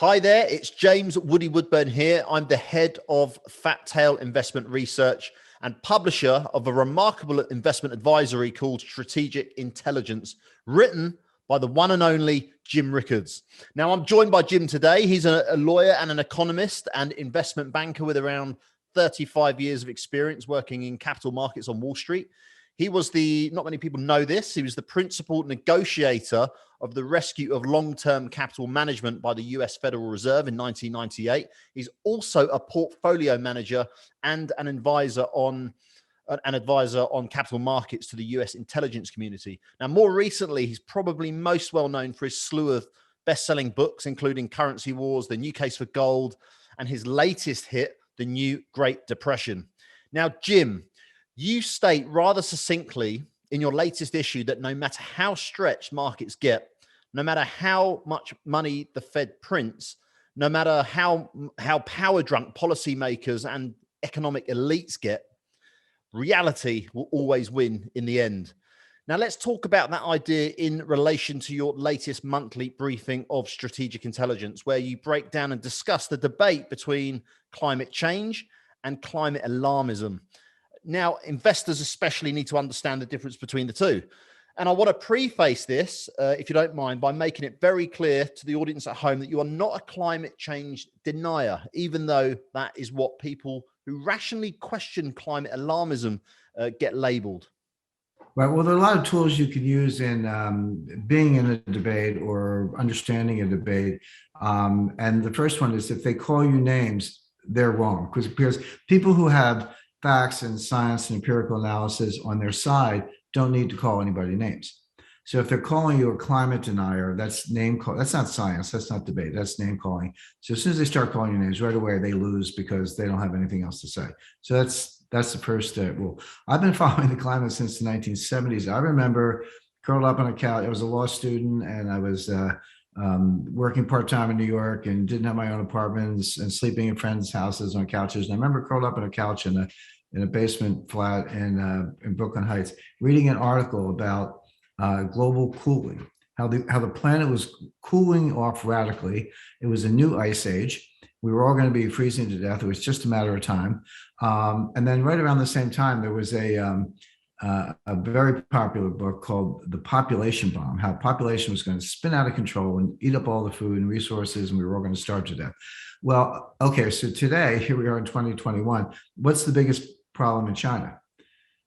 Hi there, it's James Woody Woodburn here. I'm the head of Fat Tail Investment Research and publisher of a remarkable investment advisory called Strategic Intelligence, written by the one and only Jim Rickards. Now, I'm joined by Jim today. He's a lawyer and an economist and investment banker with around 35 years of experience working in capital markets on Wall Street. He was not many people know this, he was the principal negotiator of the rescue of long-term capital management by the US Federal Reserve in 1998. He's also a portfolio manager and an advisor on capital markets to the US intelligence community. Now, more recently, he's probably most well known for his slew of best-selling books, including Currency Wars, The New Case for Gold, and his latest hit, The New Great Depression. Now, Jim, you state rather succinctly in your latest issue that no matter how stretched markets get, no matter how much money the Fed prints, no matter how power drunk policymakers and economic elites get, reality will always win in the end. Now, let's talk about that idea in relation to your latest monthly briefing of strategic intelligence, where you break down and discuss the debate between climate change and climate alarmism. Now, investors especially need to understand the difference between the two. And I want to preface this, if you don't mind, by making it very clear to the audience at home that you are not a climate change denier, even though that is what people who rationally question climate alarmism get labeled. Right. Well, there are a lot of tools you can use in being in a debate or understanding a debate. And the first one is if they call you names, they're wrong. Because people who have facts and science and empirical analysis on their side don't need to call anybody names. So if they're calling you a climate denier, that's name call. That's not science. That's not debate. That's name calling. So as soon as they start calling you names, right away they lose because they don't have anything else to say. So that's the first rule. I've been following the climate since the 1970s. I remember curled up on a couch. I was a law student and I was working part-time in New York and didn't have my own apartments and sleeping in friends' houses on couches. And I remember curled up on a couch in a basement flat in Brooklyn Heights, reading an article about global cooling, how the planet was cooling off radically. It was a new ice age. We were all going to be freezing to death. It was just a matter of time. And then right around the same time, there was a very popular book called The Population Bomb, how population was going to spin out of control and eat up all the food and resources, and we were all going to starve to death. Well, okay, so today, here we are in 2021. What's the biggest problem in China?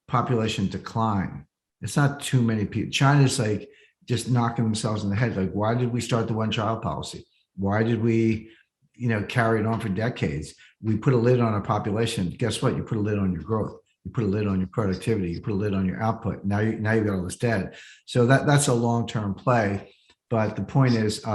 Population decline. It's not too many people. China's like just knocking themselves in the head. Like, why did we start the one-child policy? Why did we, carry it on for decades? We put a lid on our population. Guess what? You put a lid on your growth. You put a lid on your productivity. You put a lid on your output. Now you've got all this debt. So that's a long-term play. But the point is,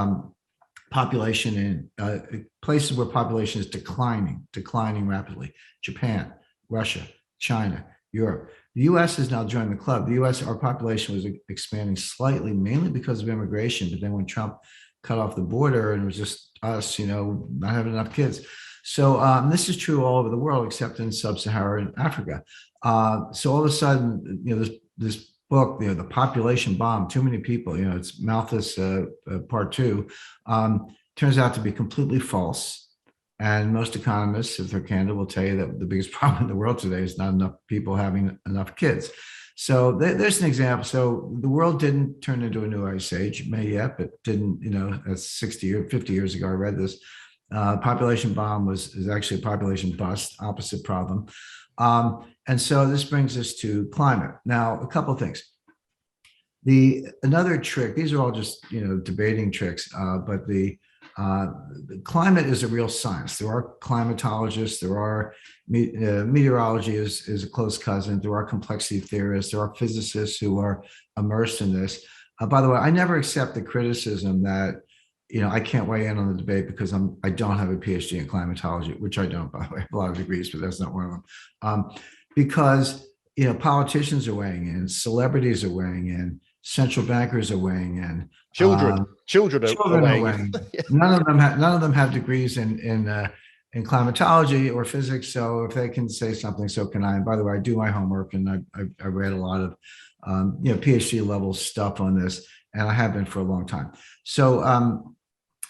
population in places where population is declining rapidly. Japan, Russia, China, Europe. The U.S. has now joined the club. The U.S., our population was expanding slightly, mainly because of immigration. But then when Trump cut off the border and it was just us, not having enough kids. So this is true all over the world, except in sub-Saharan Africa. So all of a sudden, this book, The Population Bomb, too many people, it's Malthus part 2, turns out to be completely false. And most economists, if they're candid, will tell you that the biggest problem in the world today is not enough people having enough kids. So there's an example. So the world didn't turn into a new ice age. It may yet, but didn't, that's 60 or 50 years ago, I read this. Population bomb is actually a population bust, opposite problem. And so this brings us to climate. Now, a couple of things. Another trick, these are all just, debating tricks, but the climate is a real science. There are climatologists, there are meteorology is a close cousin, there are complexity theorists, there are physicists who are immersed in this. By the way, I never accept the criticism that, I can't weigh in on the debate because I don't have a PhD in climatology, which I don't, by the way. I have a lot of degrees, but that's not one of them. Because, politicians are weighing in, celebrities are weighing in, central bankers are weighing in. Children are weighing in. None of them have degrees in climatology or physics. So if they can say something, so can I. And by the way, I do my homework, and I read a lot of PhD level stuff on this, and I have been for a long time. So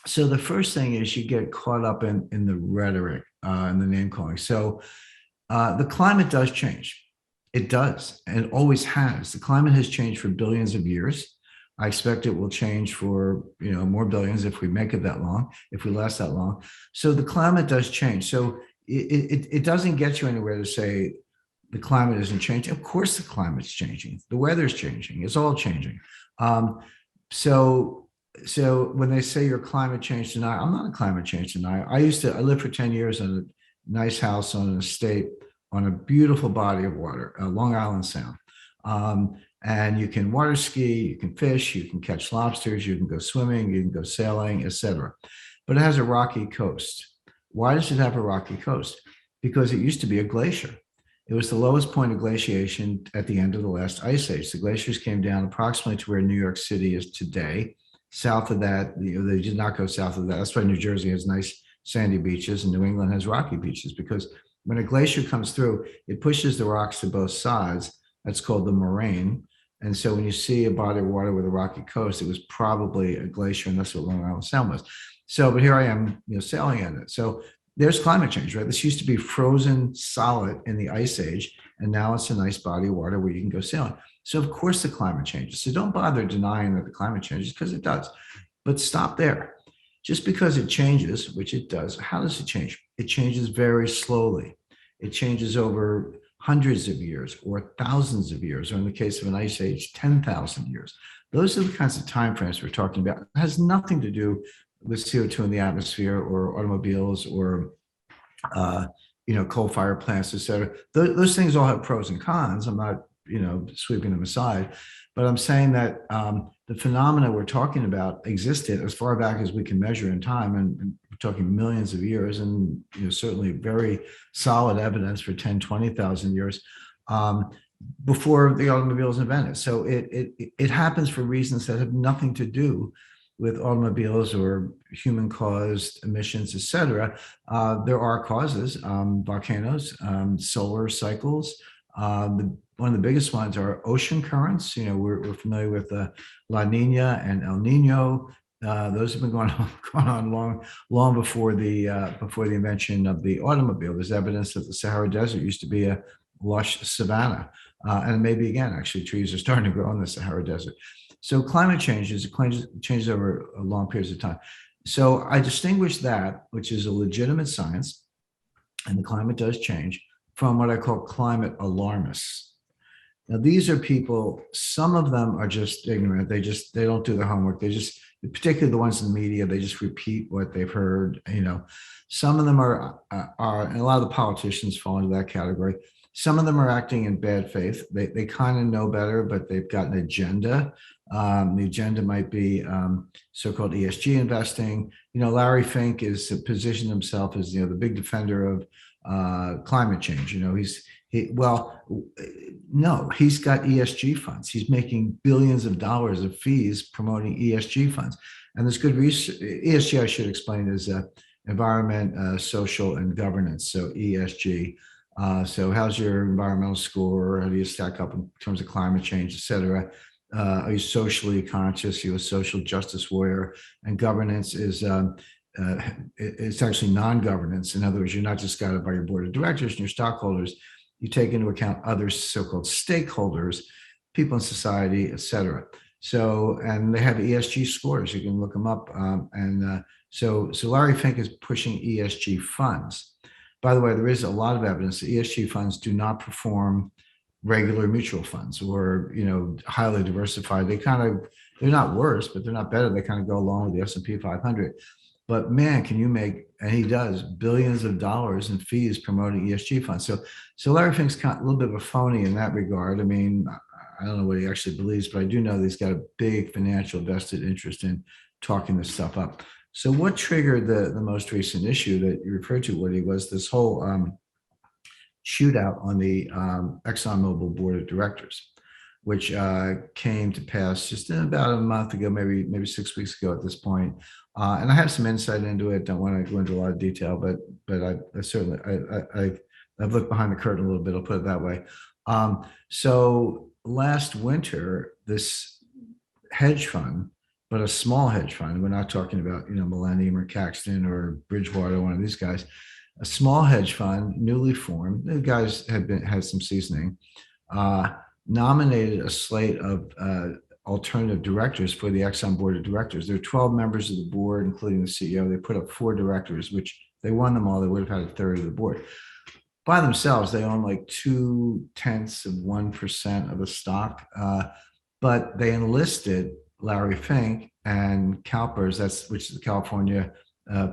So the first thing is you get caught up in the rhetoric and the name calling. So the climate does change. It does, and it always has. The climate has changed for billions of years. I expect it will change for more billions if we make it that long, if we last that long. So the climate does change. So it doesn't get you anywhere to say the climate isn't changing. Of course, the climate's changing. The weather's changing. It's all changing. Um, so when they say you're climate change denier, I'm not a climate change denier. I lived for 10 years in a nice house on an estate on a beautiful body of water, Long Island Sound. And you can water ski, you can fish, you can catch lobsters, you can go swimming, you can go sailing, etc. But it has a rocky coast. Why does it have a rocky coast? Because it used to be a glacier. It was the lowest point of glaciation at the end of the last ice age. The glaciers came down approximately to where New York City is today. South of that, they did not go south of that. That's why New Jersey has nice sandy beaches and New England has rocky beaches, because when a glacier comes through, it pushes the rocks to both sides. That's called the moraine. And so when you see a body of water with a rocky coast, it was probably a glacier, and that's what Long Island Sound was. So, but here I am, sailing in it. So there's climate change, right? This used to be frozen solid in the ice age, and now it's a nice body of water where you can go sailing. So of course the climate changes. So don't bother denying that the climate changes, because it does. But stop there. Just because it changes, which it does, how does it change? It changes very slowly. It changes over hundreds of years or thousands of years, or in the case of an ice age, 10,000 years. Those are the kinds of timeframes we're talking about. It has nothing to do with CO2 in the atmosphere or automobiles or coal-fired plants, et cetera. Those things all have pros and cons. I'm not sweeping them aside, but I'm saying that the phenomena we're talking about existed as far back as we can measure in time, and we're talking millions of years, and certainly very solid evidence for 10, 20,000 years before the automobile was invented. So it happens for reasons that have nothing to do with automobiles or human-caused emissions, et cetera. There are causes, volcanoes, solar cycles. One of the biggest ones are ocean currents. We're familiar with La Nina and El Nino. Those have been going on long before the invention of the automobile. There's evidence that the Sahara Desert used to be a lush savanna, and maybe again, actually, trees are starting to grow in the Sahara Desert. So climate changes over long periods of time. So I distinguish that, which is a legitimate science, and the climate does change, from what I call climate alarmists. Now, these are people, some of them are just ignorant. They don't do their homework. Particularly the ones in the media, they just repeat what they've heard. Some of them are, and a lot of the politicians fall into that category. Some of them are acting in bad faith. They kind of know better, but they've got an agenda. The agenda might be so-called ESG investing. Larry Fink is positioned himself as the big defender of climate change. He's got ESG funds. He's making billions of dollars of fees promoting ESG funds, and there's good research. ESG, I should explain, is environment, social, and governance. So ESG. So how's your environmental score? How do you stack up in terms of climate change, et cetera? Are you socially conscious? Are you a social justice warrior? And governance is it's actually non-governance. In other words, you're not just guided by your board of directors and your stockholders. You take into account other so-called stakeholders, people in society, et cetera. So, and they have ESG scores. You can look them up. So Larry Fink is pushing ESG funds. By the way, there is a lot of evidence that ESG funds do not perform regular mutual funds or highly diversified. They're not worse, but they're not better. They kind of go along with the S&P 500. But man, can you make, and he does, billions of dollars in fees promoting ESG funds. So Larry Fink's kind of a little bit of a phony in that regard. I mean, I don't know what he actually believes, but I do know that he's got a big financial vested interest in talking this stuff up. So what triggered the most recent issue that you referred to, Woody, was this whole shootout on the ExxonMobil board of directors, which came to pass just about a month ago, maybe 6 weeks ago at this point. And I have some insight into it. Don't want to go into a lot of detail, but I certainly I've looked behind the curtain a little bit. I'll put it that way. So last winter, this hedge fund but a small hedge fund. We're not talking about, Millennium or Caxton or Bridgewater, one of these guys. A small hedge fund, newly formed. The guys had some seasoning. Uh, Nominated a slate of alternative directors for the Exxon board of directors. There are 12 members of the board, including the CEO. They put up 4 directors, which they won them all. They would have had a third of the board. By themselves, they own like 0.2% of the stock, but they enlisted Larry Fink and CalPERS, which is the California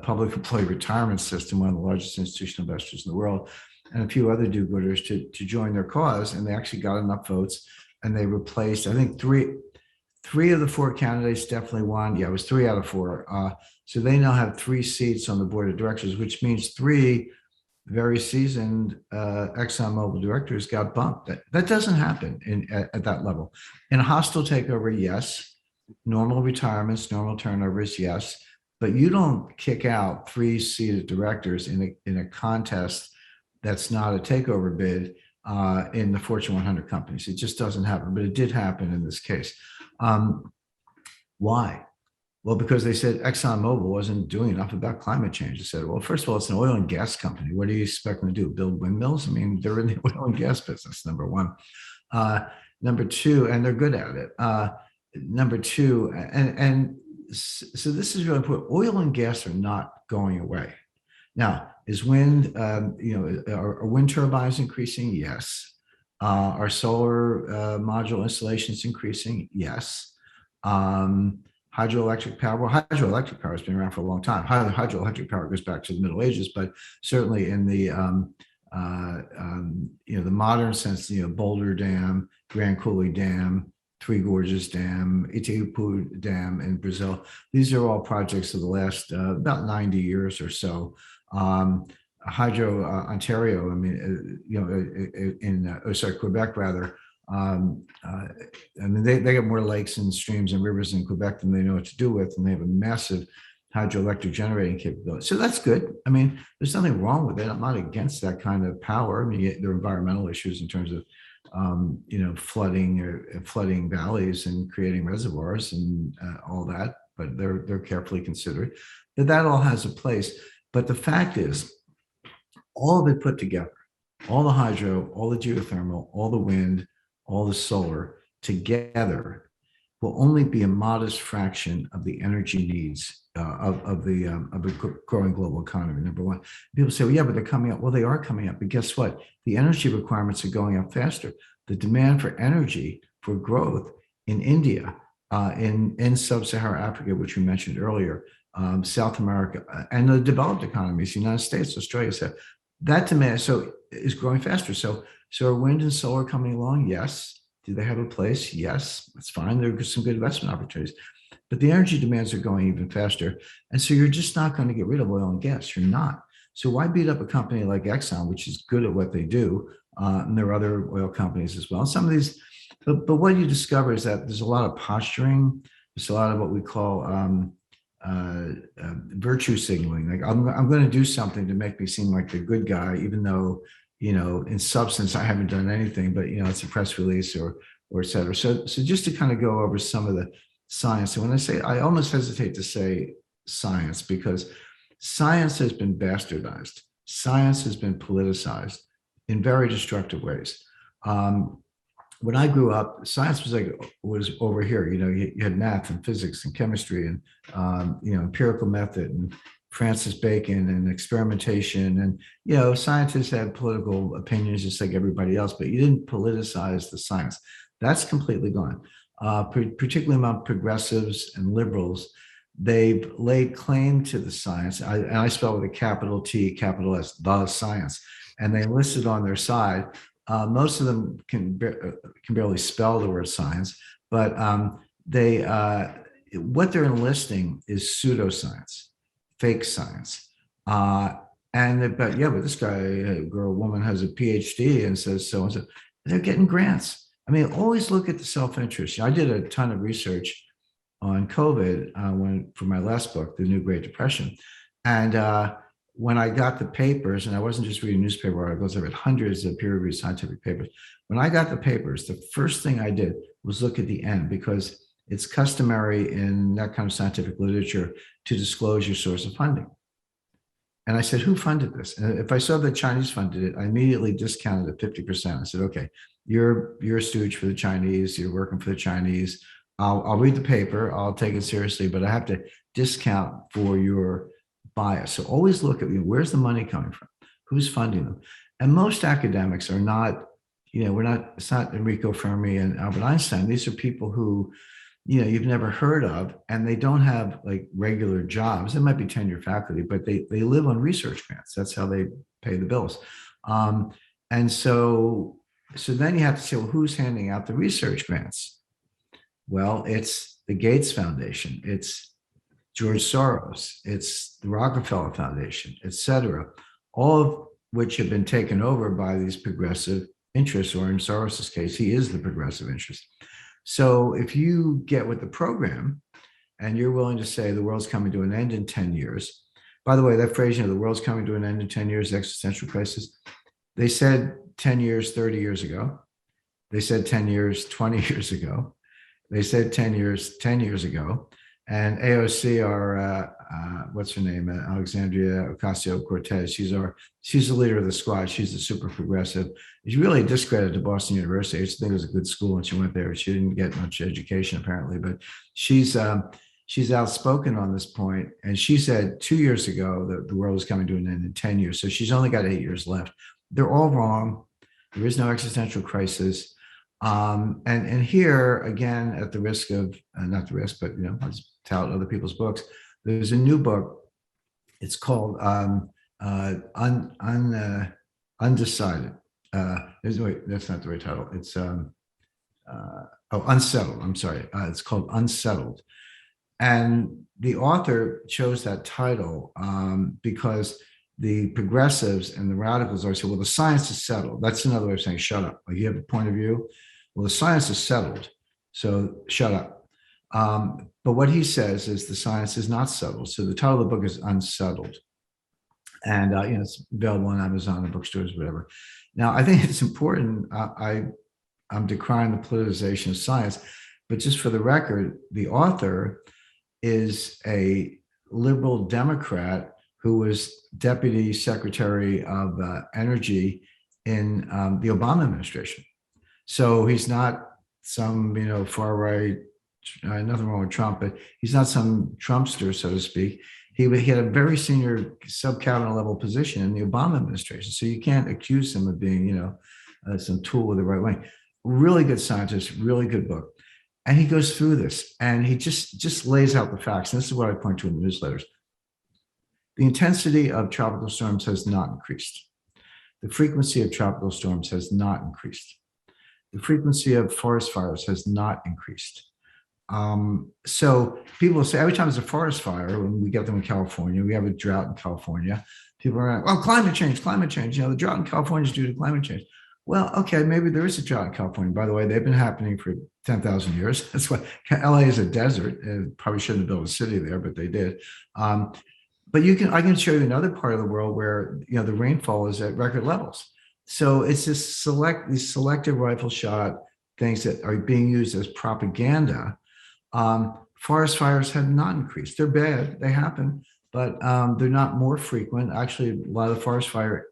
Public Employee Retirement System, one of the largest institutional investors in the world, and a few other do-gooders to join their cause. And they actually got enough votes, and they replaced, I think, three of the 4 candidates definitely won. Yeah, it was 3 out of 4. So they now have 3 seats on the board of directors, which means 3 very seasoned ExxonMobil directors got bumped. That doesn't happen at that level. In a hostile takeover, yes. Normal retirements, normal turnovers, yes. But you don't kick out 3 seated directors in a contest that's not a takeover bid in the Fortune 100 companies. It just doesn't happen. But it did happen in this case. Why? Well, because they said ExxonMobil wasn't doing enough about climate change. They said, well, first of all, it's an oil and gas company. What do you expect them to do? Build windmills? I mean, they're in the oil and gas business, number one. Number two, and they're good at it. Number two, and so this is really important. Oil and gas are not going away. Now, is wind, are wind turbines increasing? Yes. Are solar module installations increasing? Yes. Hydroelectric power. Well, hydroelectric power has been around for a long time. Hydroelectric power goes back to the Middle Ages, but certainly in the the modern sense, Boulder Dam, Grand Coulee Dam, Three Gorges Dam, Itaipu Dam in Brazil. These are all projects of the last about 90 years or so. Hydro Ontario, Quebec rather. They got more lakes and streams and rivers in Quebec than they know what to do with, and they have a massive hydroelectric generating capability. So that's good. I mean, there's nothing wrong with it. I'm not against that kind of power. I mean, there are environmental issues in terms of flooding valleys and creating reservoirs and all that, but they're carefully considered. But that all has a place. But the fact is, all of it put together, all the hydro, all the geothermal, all the wind, all the solar together will only be a modest fraction of the energy needs of the growing global economy. Number one, people say, well, yeah, but they're coming up. Well, they are coming up, but guess what? The energy requirements are going up faster. The demand for energy for growth in India, in sub-Saharan Africa, which we mentioned earlier, South America, and the developed economies, the United States, Australia, so that demand is growing faster. So are wind and solar coming along? Yes. Do they have a place? Yes. That's fine. There are some good investment opportunities. But the energy demands are going even faster. And so you're just not going to get rid of oil and gas. You're not. So why beat up a company like Exxon, which is good at what they do? And there are other oil companies as well. Some of these, but what you discover is that there's a lot of posturing. There's a lot of what we call virtue signaling. Like I'm going to do something to make me seem like the good guy, even though, in substance, I haven't done anything, but, it's a press release or et cetera. So just to kind of go over some of the science. And when I say, I almost hesitate to say science, because science has been bastardized. Science has been politicized in very destructive ways. When I grew up, science was over here. You had math and physics and chemistry and empirical method and Francis Bacon and experimentation, and scientists had political opinions just like everybody else, but you didn't politicize the science. That's completely gone. Particularly among progressives and liberals, they've laid claim to the science. And I spell with a capital T, capital S, the science, and they enlisted on their side. Most of them can barely spell the word science, but what they're enlisting is pseudoscience, fake science. But this guy, girl, woman has a PhD and says so and so. They're getting grants. I mean, always look at the self-interest. I did a ton of research on COVID for my last book, The New Great Depression, and when I got the papers, and I wasn't just reading newspaper articles, I read hundreds of peer-reviewed scientific papers. When I got the papers, the first thing I did was look at the end, because it's customary in that kind of scientific literature to disclose your source of funding. And I said, who funded this? And if I saw the Chinese funded it, I immediately discounted it 50%. I said, okay, you're a stooge for the Chinese. You're working for the Chinese. I'll read the paper. I'll take it seriously, but I have to discount for your bias. So always look at, where's the money coming from? Who's funding them? And most academics are not, it's not Enrico Fermi and Albert Einstein. These are people who, you've never heard of, and they don't have like regular jobs. They might be tenure faculty, but they live on research grants. That's how they pay the bills. And so then you have to say, well, who's handing out the research grants? Well, it's the Gates Foundation, it's George Soros, it's the Rockefeller Foundation, et cetera, all of which have been taken over by these progressive interests, or in Soros's case, he is the progressive interest. So if you get with the program and you're willing to say the world's coming to an end in 10 years, by the way, that phrase, the world's coming to an end in 10 years, existential crisis, they said 10 years, 30 years ago. They said 10 years, 20 years ago. They said 10 years, 10 years ago. And AOC, what's her name? Alexandria Ocasio-Cortez. She's the leader of the squad. She's the super progressive. She's really a discredit to Boston University. I used to think it was a good school when she went there. She didn't get much education apparently, but she's outspoken on this point. And she said 2 years ago that the world is coming to an end in 10 years. So she's only got 8 years left. They're all wrong. There is no existential crisis. And here again, at the risk of not the risk, but I'll just tout other people's books. There's a new book. It's called Undecided. Wait, that's not the right title. It's Unsettled. I'm sorry. It's called Unsettled. And the author chose that title because the progressives and the radicals always say, well, the science is settled. That's another way of saying shut up. Like, you have a point of view. Well, the science is settled, so shut up. But what he says is the science is not settled. So the title of the book is Unsettled. And it's available on Amazon and bookstores, whatever. Now, I think it's important. I'm decrying the politicization of science, but just for the record, the author is a liberal Democrat who was Deputy Secretary of Energy in the Obama administration. So he's not some, far right, nothing wrong with Trump, but he's not some Trumpster, so to speak. He had a very senior sub-cabinet level position in the Obama administration. So you can't accuse him of being, some tool with the right wing. Really good scientist, really good book. And he goes through this and he just lays out the facts. And this is what I point to in the newsletters. The intensity of tropical storms has not increased. The frequency of tropical storms has not increased. The frequency of forest fires has not increased. So people will say, every time there's a forest fire, when we get them in California, we have a drought in California, people are like, well, climate change. The drought in California is due to climate change. Well, okay, maybe there is a drought in California. By the way, they've been happening for 10,000 years. That's why LA is a desert. Probably shouldn't have built a city there, but they did. But I can show you another part of the world where the rainfall is at record levels. So it's these selective rifle shot things that are being used as propaganda. Forest fires have not increased. They're bad. They happen, but they're not more frequent. Actually, a lot of the forest fire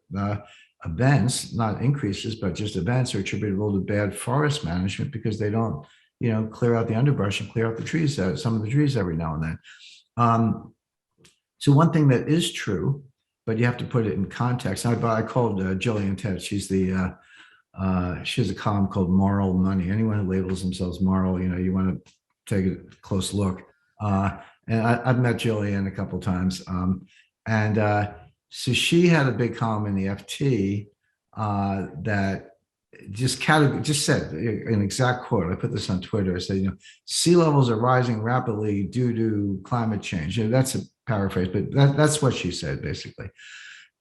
events, not increases, but just events, are attributable to bad forest management because they don't, clear out the underbrush and clear out the trees, some of the trees every now and then. So one thing that is true, but you have to put it in context. I called Jillian Tett. She has a column called Moral Money. Anyone who labels themselves moral, you want to take a close look. And I've met Jillian a couple of times. So she had a big column in the FT that just said an exact quote. I put this on Twitter. I said, sea levels are rising rapidly due to climate change. That's a paraphrase, but that's what she said basically.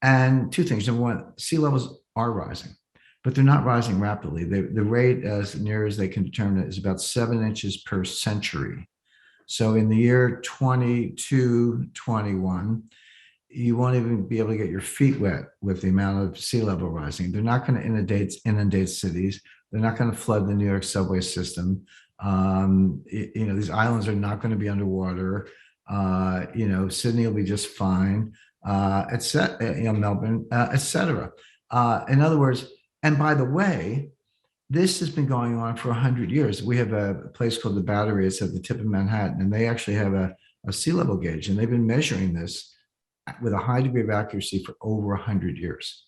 And two things. Number one, sea levels are rising, but they're not rising rapidly. The rate, as near as they can determine it, is about 7 inches per century. So in the year 2221, you won't even be able to get your feet wet with the amount of sea level rising. They're not going to inundate cities. They're not going to flood the New York subway system. These islands are not going to be underwater. Sydney will be just fine, Melbourne, etc. In other words, and by the way, this has been going on for 100 years. We have a place called the Battery. It's at the tip of Manhattan, and they actually have a sea level gauge, and they've been measuring this with a high degree of accuracy for over 100 years.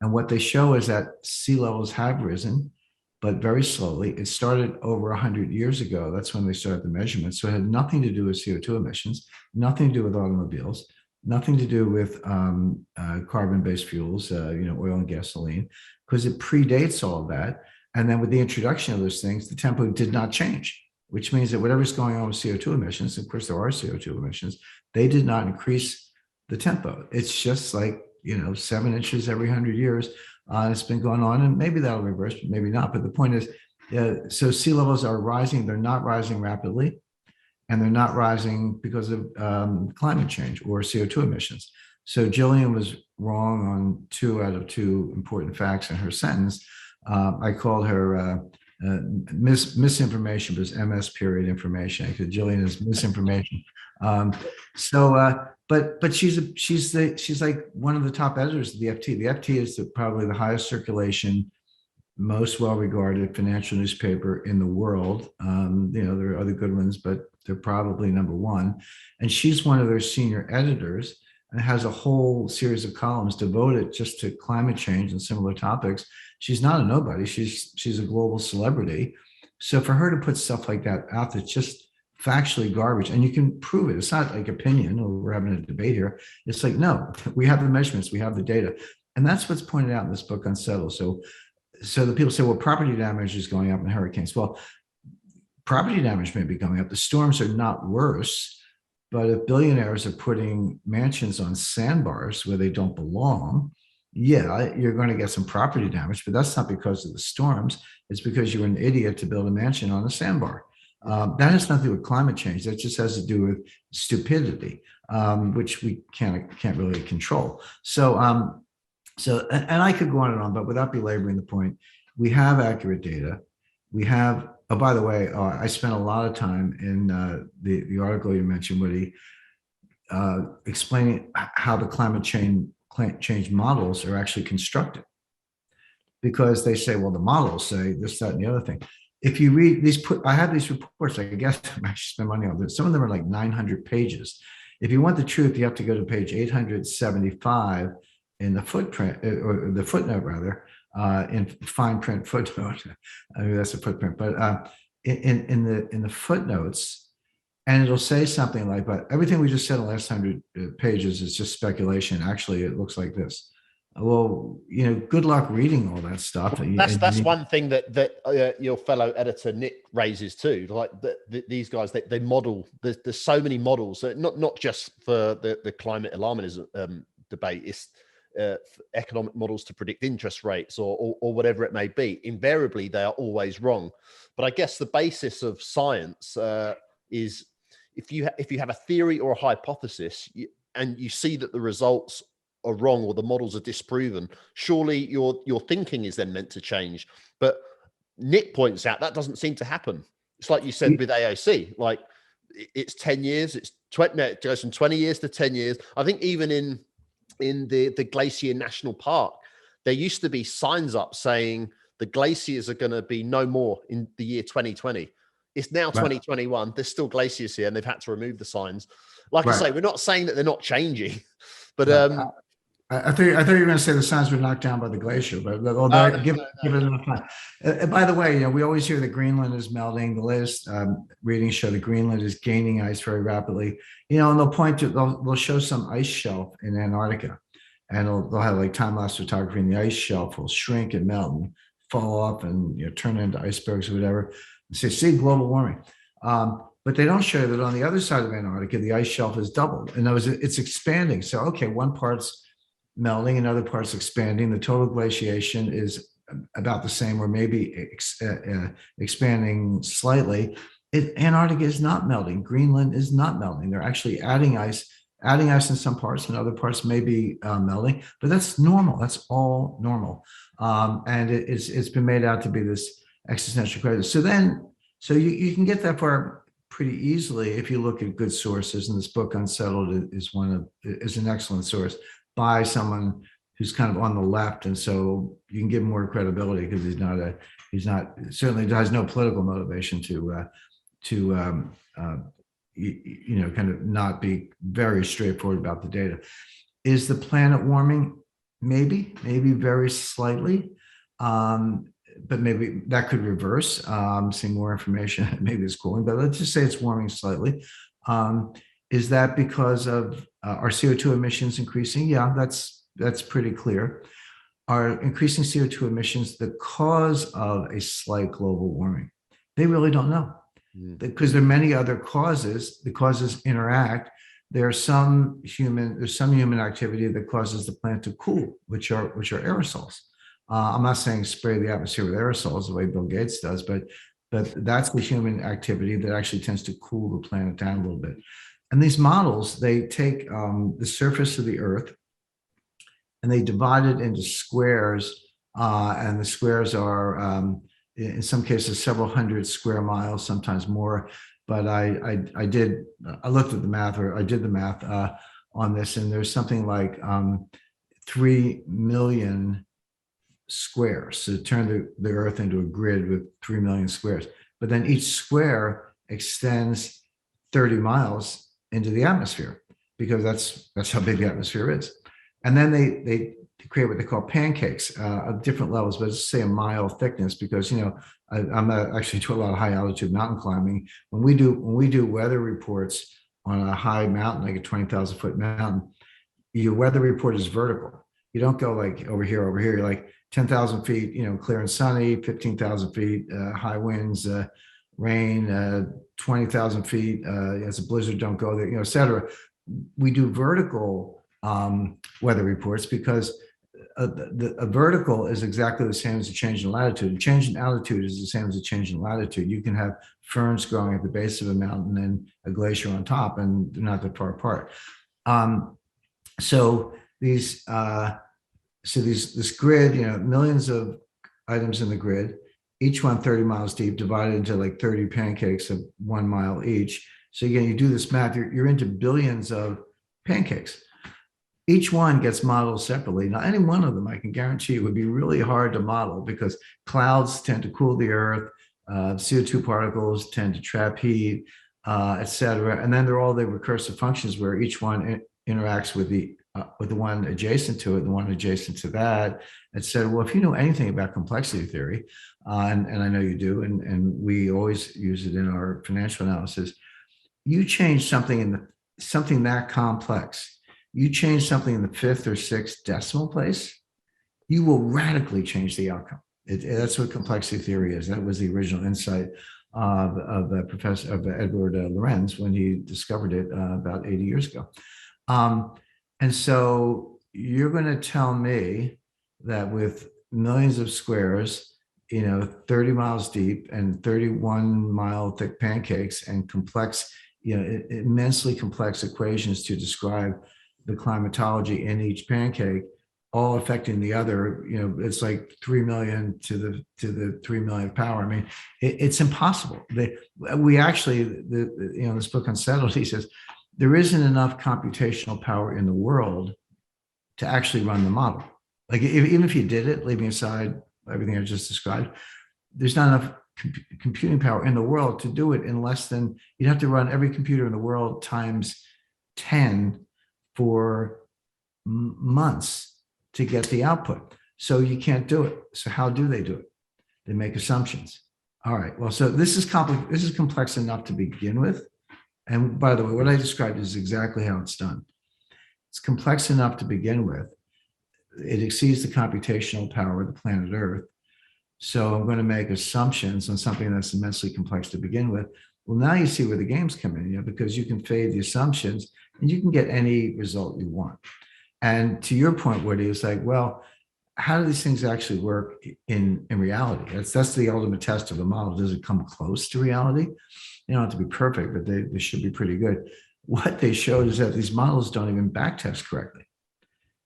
And what they show is that sea levels have risen, but very slowly. It started over 100 years ago. That's when they started the measurements. So it had nothing to do with CO2 emissions, nothing to do with automobiles, nothing to do with carbon-based fuels, oil and gasoline, because it predates all of that. And then with the introduction of those things, the tempo did not change, which means that whatever's going on with CO2 emissions, of course, there are CO2 emissions, they did not increase the tempo. It's just like, 7 inches every 100 years. It's been going on, and maybe that'll reverse, but maybe not. But the point is, so sea levels are rising. They're not rising rapidly, and they're not rising because of climate change or CO2 emissions. So Jillian was wrong on 2 out of 2 important facts in her sentence. I called her misinformation, but it's MS period information, because Jillian is misinformation. But she's like one of the top editors of the FT. The FT is probably the highest circulation, most well-regarded financial newspaper in the world. There are other good ones, but they're probably number one. And she's one of their senior editors and has a whole series of columns devoted just to climate change and similar topics. She's not a nobody. She's a global celebrity. So for her to put stuff like that out that's just factually garbage, and you can prove it. It's not like opinion, or we're having a debate here. It's like, no, we have the measurements, we have the data. And that's what's pointed out in this book, Unsettled. So the people say, well, property damage is going up in hurricanes. Well, property damage may be going up. The storms are not worse, but if billionaires are putting mansions on sandbars where they don't belong, yeah, you're going to get some property damage, but that's not because of the storms. It's because you're an idiot to build a mansion on a sandbar. That has nothing to do with climate change. That just has to do with stupidity, which we can't really control. So and I could go on and on, but without belaboring the point, we have accurate data. We have. Oh, by the way, I spent a lot of time in the article you mentioned, Woody, explaining how the climate change models are actually constructed, because they say, well, the models say this, that, and the other thing. If you read these, I have these reports. I guess I should spend money on this. Some of them are like 900 pages. If you want the truth, you have to go to page 875 in the footprint, or the footnote rather, in fine print footnote. I mean, that's a footprint, but in the footnotes, and it'll say something like, "But everything we just said in the last 100 pages is just speculation. Actually, it looks like this." Well, good luck reading all that stuff. That's one thing that your fellow editor Nick raises too. Like these guys, they model. There's so many models, not just for the climate alarmism debate. It's economic models to predict interest rates or whatever it may be. Invariably, they are always wrong. But I guess the basis of science is if you have a theory or a hypothesis and you see that the results are wrong or the models are disproven, surely your thinking is then meant to change. But Nick points out that doesn't seem to happen. It's like you said with AOC, like it's 10 years, it's 20, it goes from 20 years to 10 years. I think even in the Glacier National Park, there used to be signs up saying the glaciers are going to be no more in the year 2020. It's now 2021. There's still glaciers here and they've had to remove the signs. Like I say, we're not saying that they're not changing, but I thought you were going to say the signs were knocked down by the glacier, but give it enough time. By the way, we always hear that Greenland is melting. The latest readings show that Greenland is gaining ice very rapidly. And they'll show some ice shelf in Antarctica, and they'll have like time-lapse photography, and the ice shelf will shrink and melt and fall off and turn into icebergs or whatever. And say, see, global warming. But they don't show that on the other side of Antarctica, the ice shelf has doubled. And it's expanding. So, okay, one part's melting, another part's expanding. The total glaciation is about the same, or maybe expanding slightly. Antarctica is not melting. Greenland is not melting. They're actually adding ice in some parts, and other parts may be melting. But that's normal. That's all normal. And it's been made out to be this existential crisis. So then So you can get that far pretty easily if you look at good sources. And this book, Unsettled, is an excellent source by someone who's kind of on the left, and so you can give him more credibility because he's not certainly has no political motivation to kind of not be very straightforward about the data. Is the planet warming? Maybe very slightly. But maybe that could reverse. Seeing more information, maybe it's cooling, but let's just say it's warming slightly. Is that because of our CO2 emissions increasing? Yeah, that's pretty clear. Are increasing CO2 emissions the cause of a slight global warming? They really don't know, because there are many other causes. The causes interact. There's some human activity that causes the planet to cool, which are aerosols. I'm not saying spray the atmosphere with aerosols the way Bill Gates does, but that's the human activity that actually tends to cool the planet down a little bit. And these models, they take the surface of the Earth and they divide it into squares, and the squares are in some cases several hundred square miles, sometimes more. But I looked at the math, or I did the math on this, and there's something like 3 million squares. So turn the Earth into a grid with 3 million squares. But then each square extends 30 miles into the atmosphere, because that's how big the atmosphere is. And then they create what they call pancakes of different levels, but let's say a mile thickness, because I'm actually do a lot of high altitude mountain climbing. When we do weather reports on a high mountain, like a 20,000 foot mountain, your weather report is vertical. You don't go like over here. You're like 10,000 feet, clear and sunny, 15,000 feet, high winds, rain, 20,000 feet, it's a blizzard, don't go there, et cetera. We do vertical weather reports because a vertical is exactly the same as a change in latitude. A change in altitude is the same as a change in latitude. You can have ferns growing at the base of a mountain and a glacier on top, and they're not that far apart. So this grid, millions of items in the grid, each one 30 miles deep, divided into like 30 pancakes of 1 mile each. So again, you do this math, you're into billions of pancakes. Each one gets modeled separately. Now, any one of them, I can guarantee you, would be really hard to model, because clouds tend to cool the Earth, CO2 particles tend to trap heat, et cetera. And then there are all the recursive functions where each one interacts with the one adjacent to it, the one adjacent to that, et cetera. Well, if you know anything about complexity theory, and I know you do, and we always use it in our financial analysis, you change something something that complex, you change something in the 5th or 6th decimal place, you will radically change the outcome. That's what complexity theory is. That was the original insight of Edward Lorenz when he discovered it about 80 years ago. And so you're going to tell me that with millions of squares, 30 miles deep and 31 mile thick pancakes and complex, immensely complex equations to describe the climatology in each pancake, all affecting the other, it's like 3 million to the 3 million power. I mean, it's impossible. We actually, this book Unsettled, he says, there isn't enough computational power in the world to actually run the model. Like even if you did it, leaving aside everything I just described, there's not enough computing power in the world to do it in less than, you'd have to run every computer in the world times 10 for months to get the output. So you can't do it. So how do they do it? They make assumptions. All right, well, so this is complex enough to begin with. And by the way, what I described is exactly how it's done. It's complex enough to begin with. It exceeds the computational power of the planet Earth. So I'm going to make assumptions on something that's immensely complex to begin with. Well, now you see where the games come in, because you can fade the assumptions and you can get any result you want. And to your point, Woody, it's like, well, how do these things actually work in reality? That's the ultimate test of a model. Does it come close to reality? They don't have to be perfect, but they should be pretty good. What they showed is that these models don't even backtest correctly.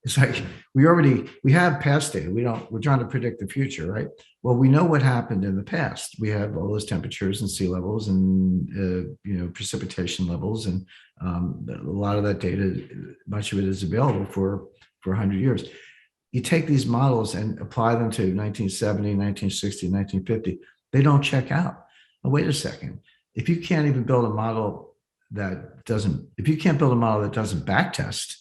It's like we have past data. We're trying to predict the future, right? Well, we know what happened in the past. We have all those temperatures and sea levels and precipitation levels, and a lot of that data, much of it is available for 100 years. You take these models and apply them to 1970, 1960, 1950. They don't check out. Now, wait a second. If you can't even build a model if you can't build a model that doesn't backtest,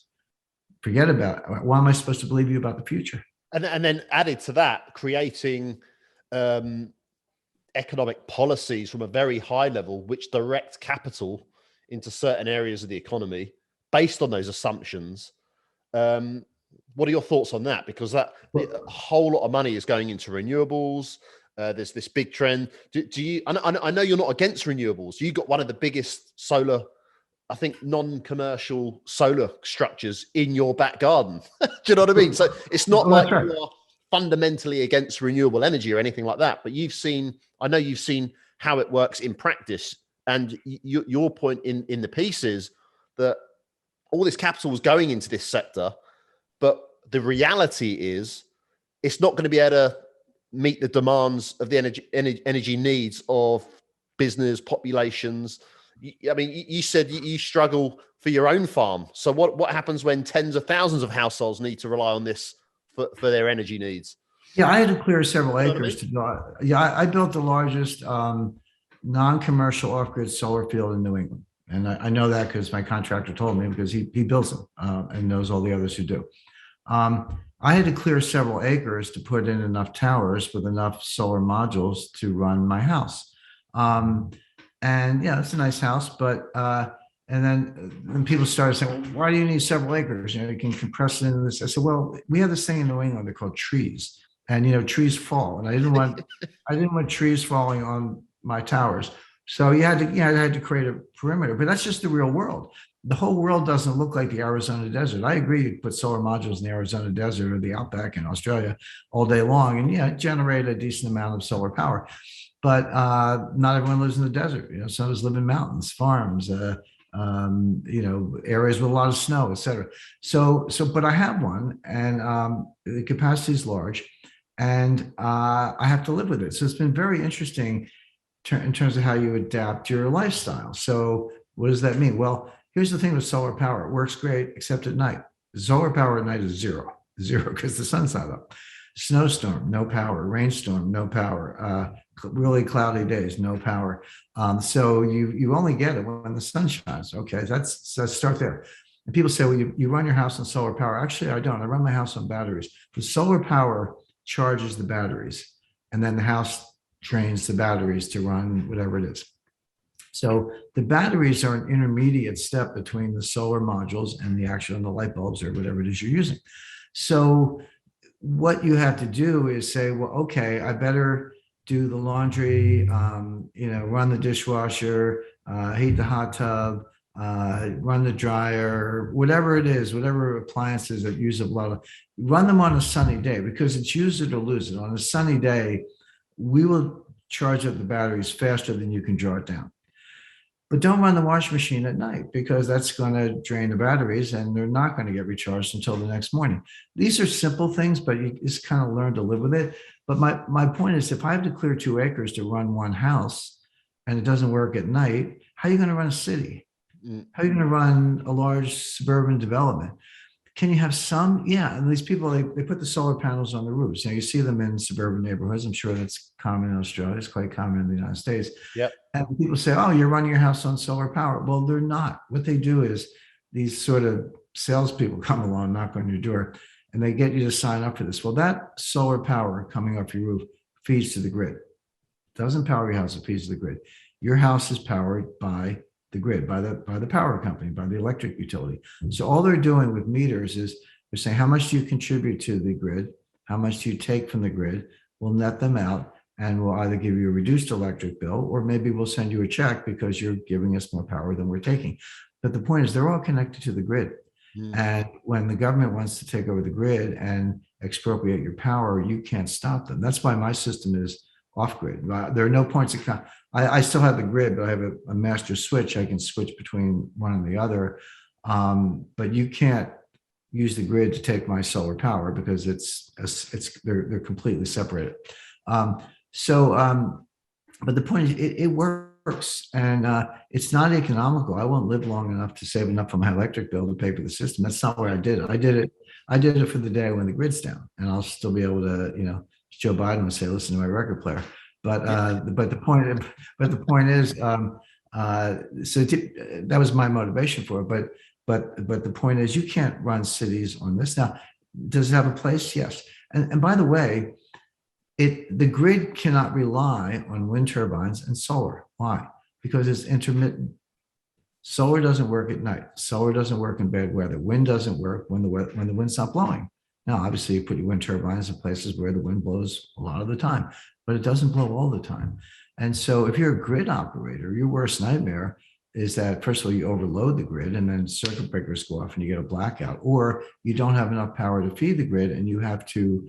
forget about it. Why am I supposed to believe you about the future? And then added to that, creating economic policies from a very high level, which direct capital into certain areas of the economy based on those assumptions. What are your thoughts on that? Because a whole lot of money is going into renewables. There's this big trend. Do you? I know you're not against renewables. You got one of the biggest solar, I think, non-commercial solar structures in your back garden. Do you know what I mean? So it's not like you are fundamentally against renewable energy or anything like that. But I know you've seen how it works in practice. And your point in the piece is that all this capital is going into this sector, but the reality is it's not going to be able to meet the demands of the energy needs of business, populations. I mean, you said you struggle for your own farm. So what happens when tens of thousands of households need to rely on this for their energy needs? Yeah, I had to clear several acres to build. Yeah, I built the largest non-commercial off-grid solar field in New England. And I know that because my contractor told me, because he builds them and knows all the others who do. I had to clear several acres to put in enough towers with enough solar modules to run my house. And yeah, it's a nice house, but and then people started saying, well, why do you need several acres? You can compress it into this. I said, well, we have this thing in New England, they're called trees, and trees fall, and I didn't want trees falling on my towers. So I had to create a perimeter, but that's just the real world. The whole world doesn't look like the Arizona desert. I agree, you put solar modules in the Arizona desert or the outback in Australia all day long, and generate a decent amount of solar power. But not everyone lives in the desert. Some of us live in mountains, farms, areas with a lot of snow, et cetera. But I have one, and the capacity is large, and I have to live with it. So it's been very interesting in terms of how you adapt your lifestyle. So what does that mean? Well, here's the thing with solar power. It works great, except at night. Solar power at night is zero, because the sun's not up. Snowstorm, no power. Rainstorm, no power. Really cloudy days, no power. So you only get it when the sun shines. Okay, let's start there. And people say, well, you run your house on solar power. Actually, I don't. I run my house on batteries. The solar power charges the batteries, and then the house drains the batteries to run whatever it is. So the batteries are an intermediate step between the solar modules and the light bulbs or whatever it is you're using. So what you have to do is say, well, okay, I better do the laundry, run the dishwasher, heat the hot tub, run the dryer, whatever it is, whatever appliances that use a lot of, run them on a sunny day, because it's use it or lose it. On a sunny day, we will charge up the batteries faster than you can draw it down. But don't run the washing machine at night, because that's going to drain the batteries and they're not going to get recharged until the next morning. These are simple things, but you just kind of learn to live with it. But my point is, if I have to clear 2 acres to run one house and it doesn't work at night, how are you going to run a city? How are you going to run a large suburban development? Can you have some? Yeah. And these people, they put the solar panels on the roofs. You see them in suburban neighborhoods. I'm sure that's common in Australia. It's quite common in the United States. Yep. And people say, oh, you're running your house on solar power. Well, they're not. What they do is these sort of salespeople come along, knock on your door, and they get you to sign up for this. Well, that solar power coming off your roof feeds to the grid. It doesn't power your house, it feeds to the grid. Your house is powered by the grid, by the power company, by the electric utility. So all they're doing with meters is they're saying, how much do you contribute to the grid? How much do you take from the grid? We'll net them out, and we'll either give you a reduced electric bill, or maybe we'll send you a check because you're giving us more power than we're taking. But the point is, they're all connected to the grid. And when the government wants to take over the grid and expropriate your power, you can't stop them. That's why my system is off grid. There are no points of contact. I still have the grid, but I have a master switch. I can switch between one and the other. But you can't use the grid to take my solar power because they're completely separated. Um, but the point is, it works, and it's not economical. I won't live long enough to save enough for my electric bill to pay for the system. That's not where I did it. I did it for the day when the grid's down, and I'll still be able to, Joe Biden would say, listen to my record player. But the point is, that was my motivation for it. But the point is, you can't run cities on this. Now, does it have a place? Yes. And by the way, the grid cannot rely on wind turbines and solar. Why? Because it's intermittent. Solar doesn't work at night. Solar doesn't work in bad weather. Wind doesn't work when the wind's not blowing. Now, obviously, you put your wind turbines in places where the wind blows a lot of the time, but it doesn't blow all the time. And so if you're a grid operator, your worst nightmare is that, first of all, you overload the grid and then circuit breakers go off and you get a blackout, or you don't have enough power to feed the grid and you have to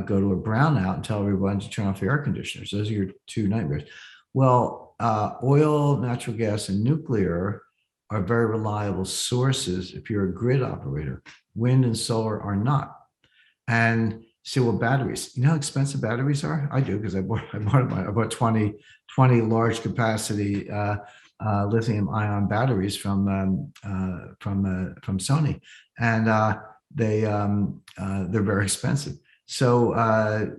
go to a brownout and tell everyone to turn off the air conditioners. Those are your two nightmares. Well, oil, natural gas, and nuclear are very reliable sources if you're a grid operator. Wind and solar are not. And say, well, batteries. You know how expensive batteries are? I do, because I bought 20 large capacity lithium ion batteries from Sony, and they're very expensive. So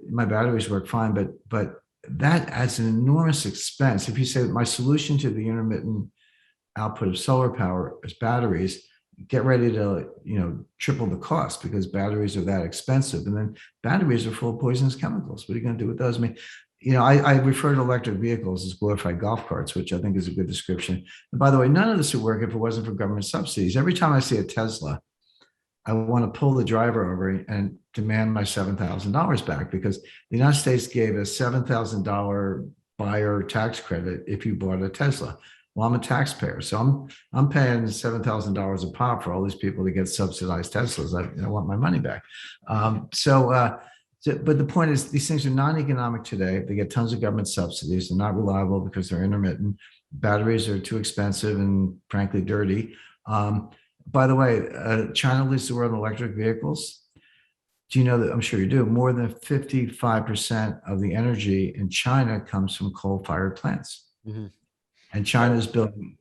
my batteries work fine, but that adds an enormous expense. If you say my solution to the intermittent output of solar power is batteries, get ready to triple the cost, because batteries are that expensive, and then batteries are full of poisonous chemicals. What are you going to do with those? I mean, I refer to electric vehicles as glorified golf carts, which I think is a good description. And by the way, none of this would work if it wasn't for government subsidies. Every time I see a Tesla, I want to pull the driver over and demand my $7,000 back, because the United States gave a $7,000 buyer tax credit if you bought a Tesla. Well, I'm a taxpayer, so I'm paying $7,000 a pop for all these people to get subsidized Teslas. I want my money back. But the point is, these things are non-economic today. They get tons of government subsidies. They're not reliable because they're intermittent. Batteries are too expensive and frankly dirty. By the way, China leads the world in electric vehicles. Do you know that? I'm sure you do. More than 55% of the energy in China comes from coal-fired plants. Mm-hmm. And China's, and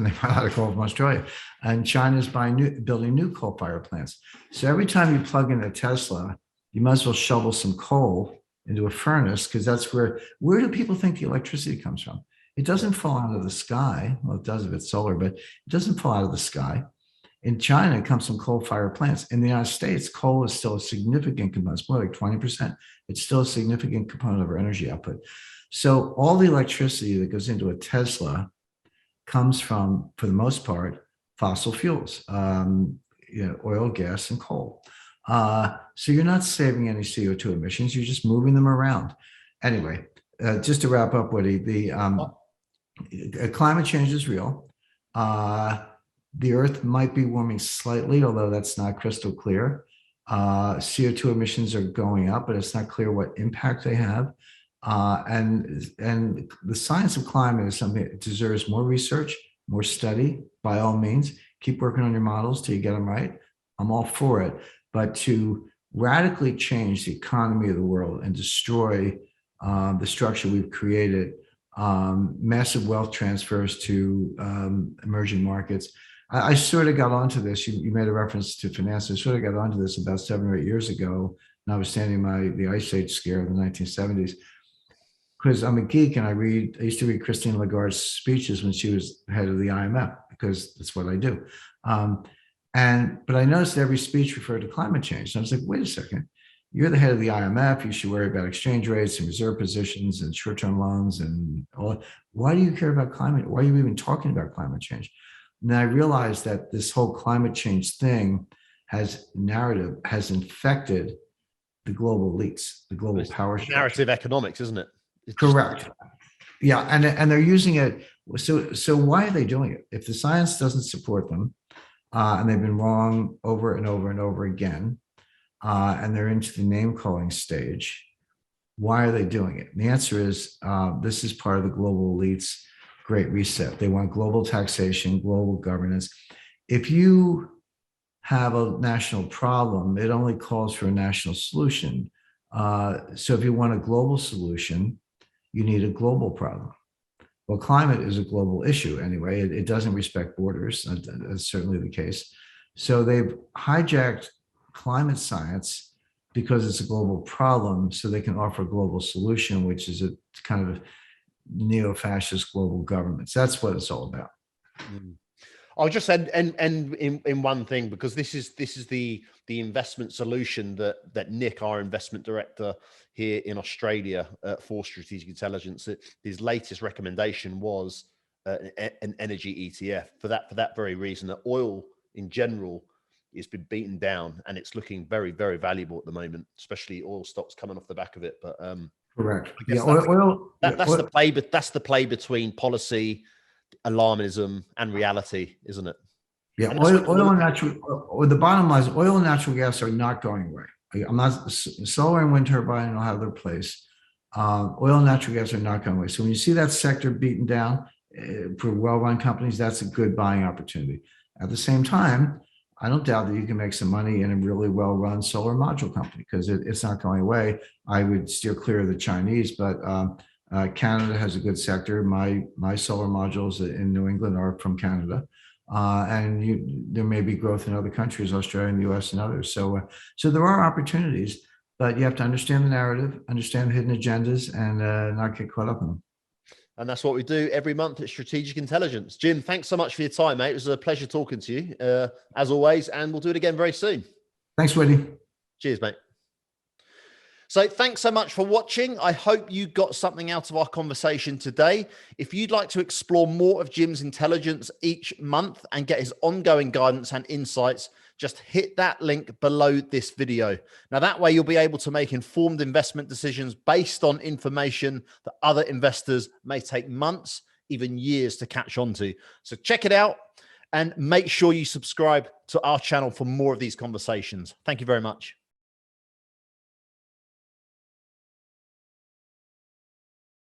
they buy a lot of coal from Australia, and China's building new coal-fired plants. So every time you plug in a Tesla, you might as well shovel some coal into a furnace, because that's where do people think the electricity comes from? It doesn't fall out of the sky. Well, it does if it's solar, but it doesn't fall out of the sky. In China, it comes from coal-fired plants. In the United States, coal is still a significant component. It's more like 20%. It's still a significant component of our energy output. So all the electricity that goes into a Tesla comes from, for the most part, fossil fuels, oil, gas, and coal. So you're not saving any CO2 emissions. You're just moving them around. Anyway, just to wrap up, Woody, the climate change is real. The Earth might be warming slightly, although that's not crystal clear. CO2 emissions are going up, but it's not clear what impact they have. And the science of climate is something that deserves more research, more study. By all means, keep working on your models till you get them right. I'm all for it. But to radically change the economy of the world and destroy the structure we've created, massive wealth transfers to emerging markets. I sort of got onto this. You made a reference to finance. I sort of got onto this about 7 or 8 years ago, notwithstanding the Ice Age scare of the 1970s. Because I'm a geek and I used to read Christine Lagarde's speeches when she was head of the IMF, because that's what I do. But I noticed every speech referred to climate change. And I was like, wait a second, you're the head of the IMF. You should worry about exchange rates and reserve positions and short-term loans and all. Why do you care about climate? Why are you even talking about climate change? And then I realized that this whole climate change thing has infected the global elites, the global power structure. Narrative economics, isn't it? Correct. Yeah, and they're using it. So why are they doing it? If the science doesn't support them, and they've been wrong over and over and over again, and they're into the name calling stage, why are they doing it? And the answer is this is part of the global elites' great reset. They want global taxation, global governance. If you have a national problem. It only calls for a national solution. So if you want a global solution, you need a global problem. Well, climate is a global issue anyway. It doesn't respect borders. That's certainly the case. So they've hijacked climate science because it's a global problem, so they can offer a global solution, which is a kind of neo-fascist global governments. That's what it's all about. I'll just end in one thing, because this is the investment solution that Nick, our investment director here in Australia for Strategic Intelligence, his latest recommendation was an energy ETF for that very reason, that oil in general has been beaten down and it's looking very, very valuable at the moment, especially oil stocks coming off the back of it. But correct. Yeah, that's the play, but that's the play between policy, alarmism, and reality, isn't it? Yeah, oil and natural, or the bottom line is oil and natural gas are not going away. I'm not, solar and wind turbine will have their place. Oil and natural gas are not going away. So when you see that sector beaten down for well-run companies, that's a good buying opportunity. At the same time, I don't doubt that you can make some money in a really well-run solar module company, because it's not going away. I would steer clear of the Chinese, but Canada has a good sector. My solar modules in New England are from Canada. There may be growth in other countries, Australia and the US and others. So there are opportunities, but you have to understand the narrative, understand the hidden agendas, and not get caught up in them. And that's what we do every month at Strategic Intelligence. Jim, thanks so much for your time, mate. It was a pleasure talking to you, as always, and we'll do it again very soon. Thanks, Woody. Cheers, mate. So thanks so much for watching. I hope you got something out of our conversation today. If you'd like to explore more of Jim's intelligence each month and get his ongoing guidance and insights, just hit that link below this video. Now, that way you'll be able to make informed investment decisions based on information that other investors may take months, even years to catch on to. So check it out and make sure you subscribe to our channel for more of these conversations. Thank you very much.